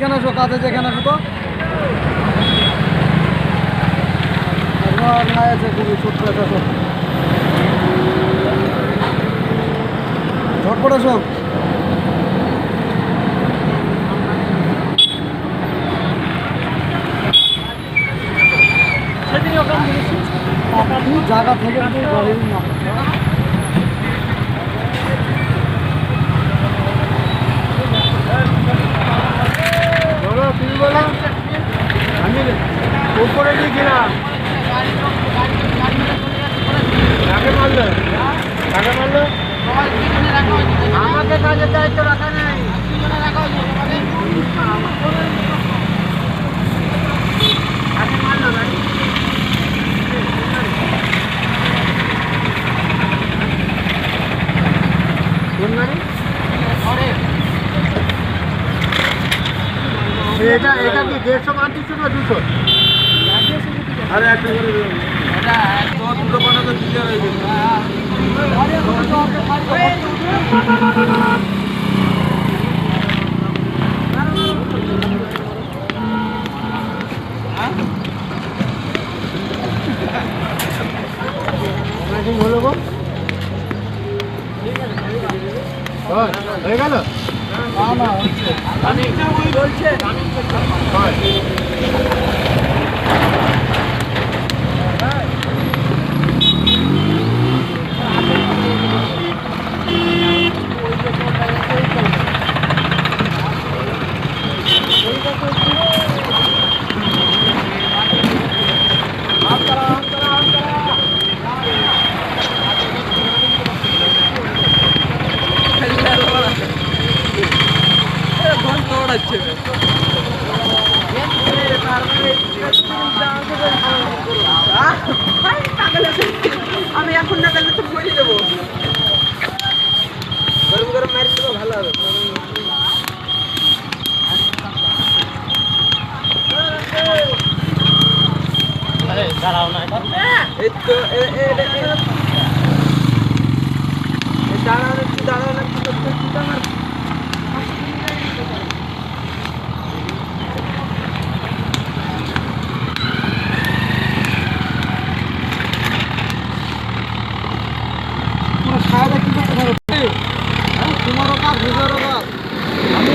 এখানে আসো, কাজে যেখানে আসো তো নাই আছে খুবই ছোট্ট একটা সব ঝটপট আসো। জায়গা থেকে গাড়ির নাম আমি উপরে গিয়েছিলাম কাকে মারলো আমাকে কাজের দায়িত্ব রাখা নেই কাকে মারলো গাড়ি কোন গাড়ি এটা কি 150 মারতেছো না 200? আরে একটা করে এটা দুটো বানাতে দিতে হবে হলো গো হয়ে গেল বলছে আমি এখন না গেলে তো বলে দেবো গরম গরম মারি দেবো ভালো হবে দাঁড়াও না এই তো দাঁড়াও না তোমারও কাজ নিজেরও কাজ আমি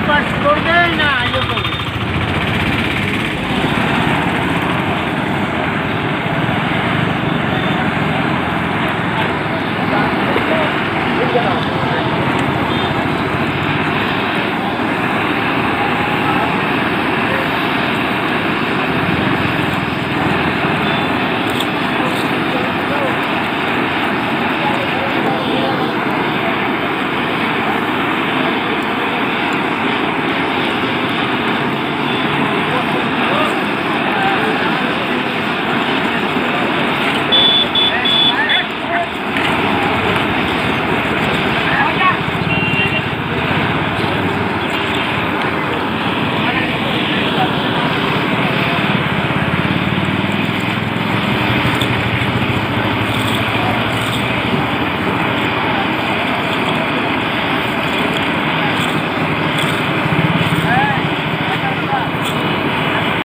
পাস করবেই না।